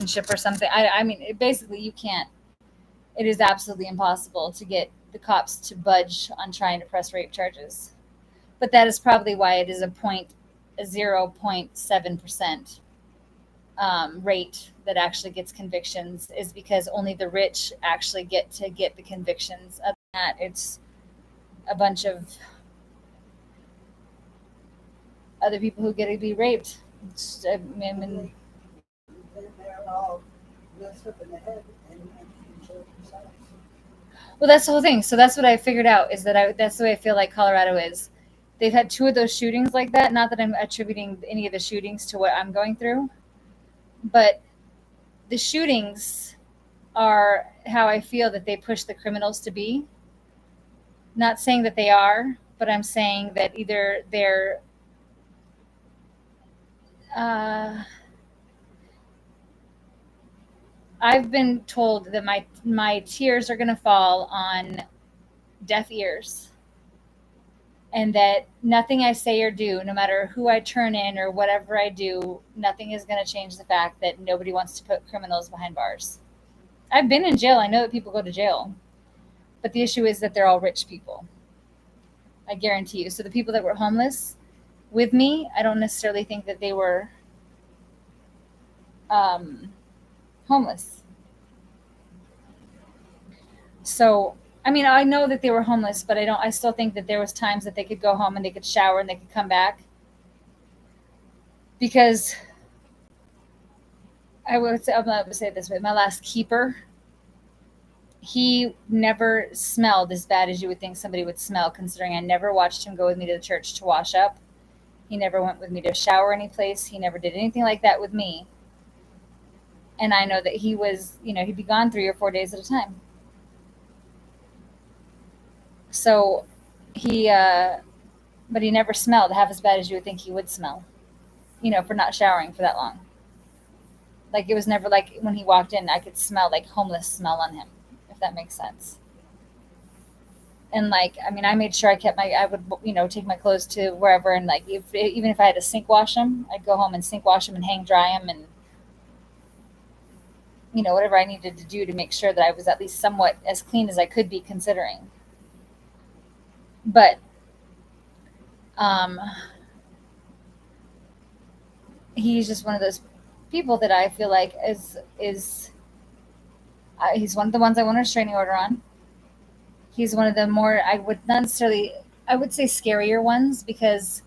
or something. I mean, basically, you can't. It is absolutely impossible to get the cops to budge on trying to press rape charges. But that is probably why it is a 0.7% rate that actually gets convictions, is because only the rich actually get to get the convictions. Other than that, it's a bunch of other people who get to be raped. I mean, Then they're all messed up in the head and can kill themselves. well, that's the whole thing. So that's what I figured out, is that that's the way I feel like Colorado is. They've had two of those shootings like that. Not that I'm attributing any of the shootings to what I'm going through, but the shootings are how I feel that they push the criminals to be. Not saying that they are, but I'm saying that either they're uh, I've been told that my tears are going to fall on deaf ears, and that nothing I say or do, no matter who I turn in or whatever I do, nothing is going to change the fact that nobody wants to put criminals behind bars. I've been in jail. I know that people go to jail, but the issue is that they're all rich people. I guarantee you. So the people that were homeless with me, I don't necessarily think that they were um, homeless. So I mean, I know that they were homeless, but I don't. I still think that there was times that they could go home and they could shower and they could come back, because I'm not going to say it this way. My last keeper, he never smelled as bad as you would think somebody would smell, considering I never watched him go with me to the church to wash up. He never went with me to shower any place. He never did anything like that with me. And I know that he was, he'd be gone 3 or 4 days at a time. So but he never smelled half as bad as you would think he would smell, for not showering for that long. Like, it was never like when he walked in, I could smell like homeless smell on him, if that makes sense. And like, I mean, I made sure I would, take my clothes to wherever, and like, even if I had to sink wash them, I'd go home and sink wash them and hang dry them, and whatever I needed to do to make sure that I was at least somewhat as clean as I could be, considering. But um, he's just one of those people that I feel like is he's one of the ones I want a restraining order on. He's one of the more, I would not necessarily, I would say, scarier ones, because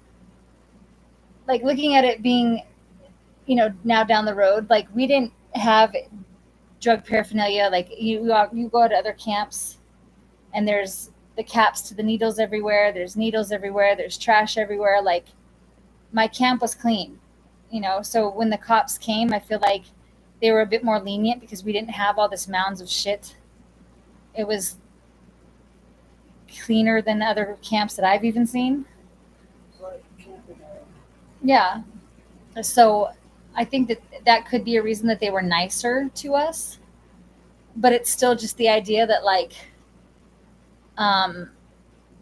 like, looking at it being, now down the road, like, we didn't have drug paraphernalia. Like, you go to other camps, and there's the caps to the needles everywhere. There's needles everywhere. There's trash everywhere. Like, my camp was clean, So when the cops came, I feel like they were a bit more lenient because we didn't have all this mounds of shit. It was cleaner than other camps that I've even seen. It's like camping out. Yeah. So I think that that could be a reason that they were nicer to us, but it's still just the idea that, like, um,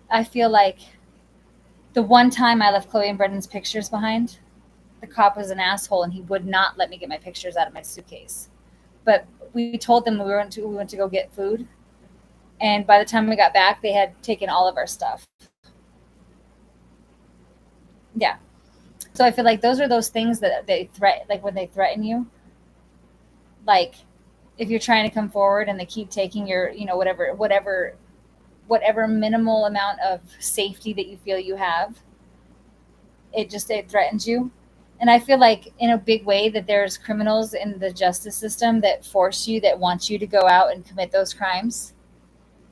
I feel like the one time I left Chloe and Brendan's pictures behind, the cop was an asshole and he would not let me get my pictures out of my suitcase. But we told them we went to go get food, and by the time we got back, they had taken all of our stuff. Yeah. So I feel like those are those things that they like, when they threaten you, like, if you're trying to come forward and they keep taking your, whatever minimal amount of safety that you feel you have, it threatens you. And I feel like, in a big way, that there's criminals in the justice system that force you, that want you to go out and commit those crimes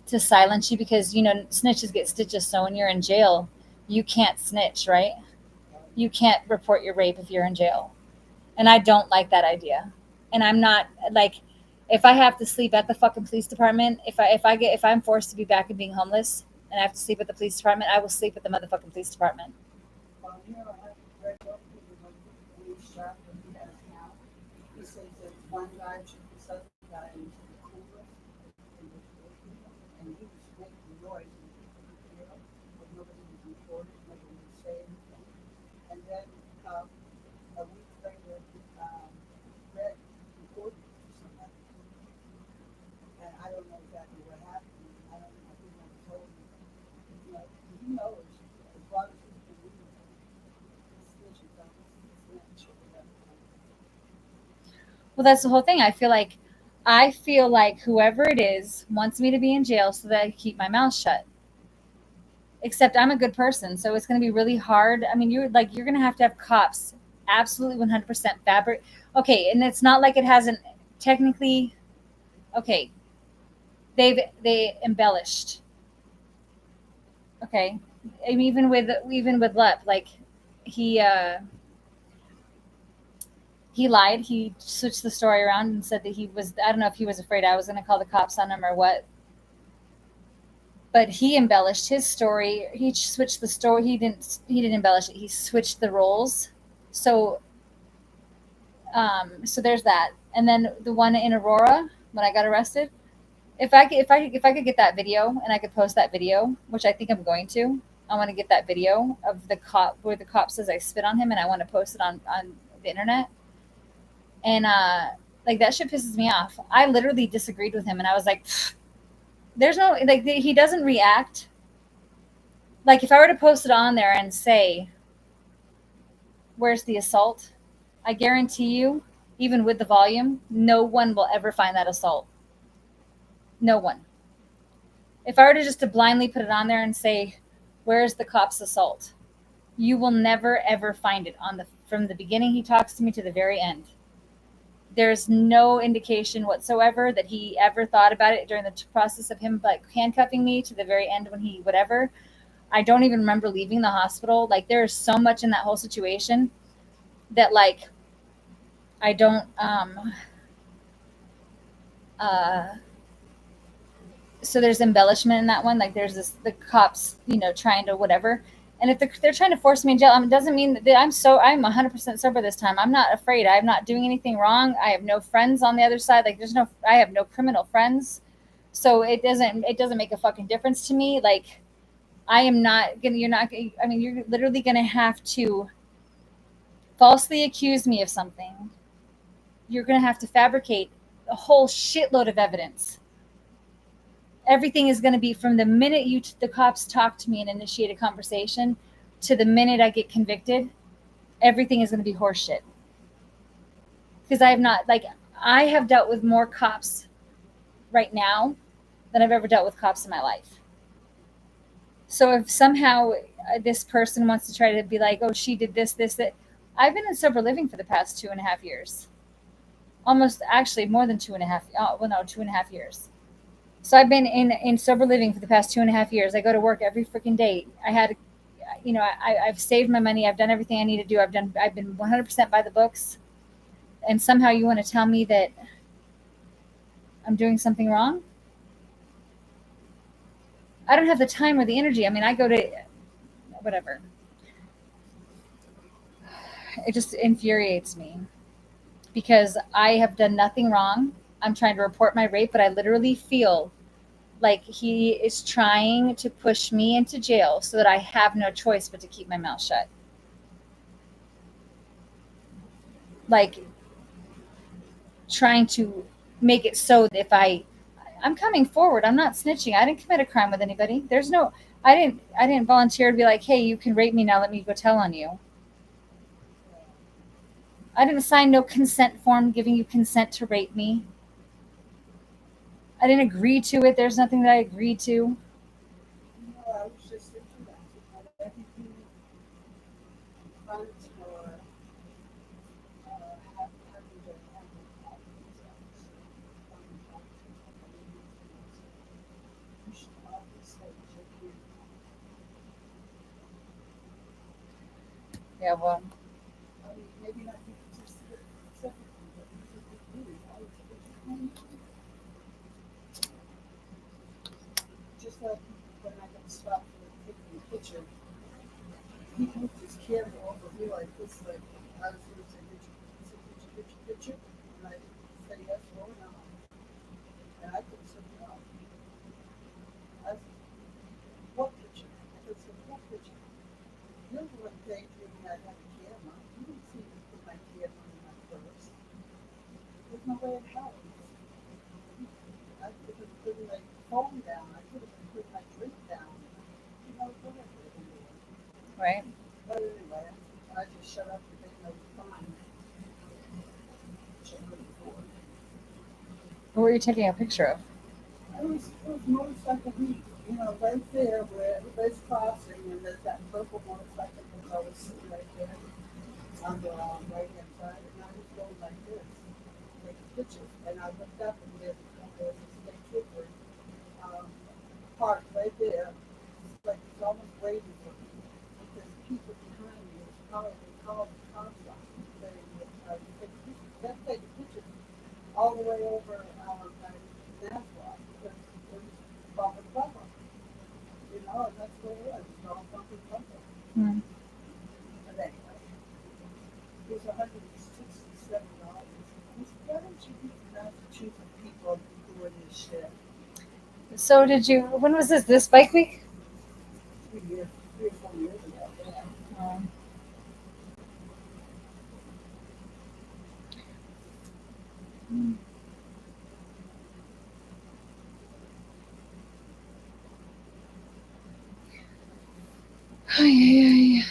to silence you, because snitches get stitches. So when you're in jail, you can't snitch, right? You can't report your rape if you're in jail. And I don't like that idea. And I'm not like, if I have to sleep at the fucking police department, if I'm forced to be back and being homeless and I have to sleep at the police department, I will sleep at the motherfucking police department. Well, I have read book because when he shot what he has now, he says that one guy took this other guy into the cooler and he was making noise but nobody was reported, nobody would say anything. And then a week later, Red reported Well, that's the whole thing. I feel like whoever it is wants me to be in jail so that I keep my mouth shut. Except I'm a good person, so it's going to be really hard. I mean, you're going to have cops absolutely 100% fabric. Okay, and it's not like it hasn't technically. Okay, they embellished. Okay, and even with Lep, like he uh he lied. He switched the story around and said that he was. I don't know if he was afraid I was going to call the cops on him or what. But he embellished his story. He switched the story. He didn't embellish it. He switched the roles. So so there's that. And then the one in Aurora when I got arrested. If I could get that video and I could post that video, which I think I'm going to. I want to get that video of the cop where the cop says I spit on him, and I want to post it on the internet. And like that shit pisses me off. I literally disagreed with him, and I was like, "There's no like he doesn't react." Like if I were to post it on there and say, "Where's the assault?" I guarantee you, even with the volume, no one will ever find that assault. No one. If I were to just to blindly put it on there and say, "Where's the cop's assault?" You will never ever find it on the from the beginning he talks to me to the very end. There's no indication whatsoever that he ever thought about it during the process of him like handcuffing me to the very end when he whatever. I don't even remember leaving the hospital. Like there is so much in that whole situation that like I don't uh so there's embellishment in that one. Like there's this the cops, trying to whatever. And if they're trying to force me in jail, it doesn't mean that I'm 100% sober this time. I'm not afraid. I'm not doing anything wrong. I have no friends on the other side. Like I have no criminal friends. So it doesn't make a fucking difference to me. Like I am not gonna, you're not, I mean, you're literally going to have to falsely accuse me of something. You're going to have to fabricate a whole shitload of evidence. Everything is going to be from the minute the cops talk to me and initiate a conversation to the minute I get convicted. Everything is going to be horseshit. Because I have dealt with more cops right now than I've ever dealt with cops in my life. So if somehow this person wants to try to be like, oh, she did this, that. I've been in sober living for the past 2.5 years. Almost, actually, more than 2.5. Well, no, 2.5 years. So I've been in sober living for the past 2.5 years. I go to work every freaking day. I've saved my money. I've done everything I need to do. I've been 100% by the books. And somehow you want to tell me that I'm doing something wrong? I don't have the time or the energy. I mean, I go to whatever. It just infuriates me because I have done nothing wrong. I'm trying to report my rape, but I literally feel like he is trying to push me into jail so that I have no choice but to keep my mouth shut. Like trying to make it so that if I'm coming forward, I'm not snitching. I didn't commit a crime with anybody. I didn't volunteer to be like, hey, you can rape me now, let me go tell on you. I didn't sign no consent form giving you consent to rape me. I didn't agree to it. There's nothing that I agreed to. You know, I was just thinking that everything funds for having to handle problems. You should obviously take your Yeah, well, I mean, maybe not you just separately, but you could be doing all of it. Just like when I got stopped for taking a picture, he moved his camera over here like this, like I was going to say, did you get your picture? And I said yes or no. And I could say no. I said, what picture? I said, what picture? You're the one daydreaming I had a camera. You didn't see me put my camera in my purse. There's no way in hell. I could have put my phone down. I could have put my drink down. You know, whatever. right. But anyway, I just shut up and they know fine. Which I couldn't afford. What were you taking a picture of? It was motorcycle heat, right there where everybody's crossing, and there's that purple motorcycle that's always sitting right there on the right hand side, and I was going like this, taking pictures, and I looked up and there's a state trooper parked right there, like he's almost waiting for me, because people behind me was probably called the cops on me, saying that take pictures, that's taking pictures all the way over by Nassau, because it was bumper to bumper, and that's what it was, it's all bumper to bumper. Hmm. But anyway, it was $167. Why don't you be Massachusetts people doing this shit? So did you? When was this? This bike week? 3 or 4 years ago. Yeah. Um, ay, ay, ay.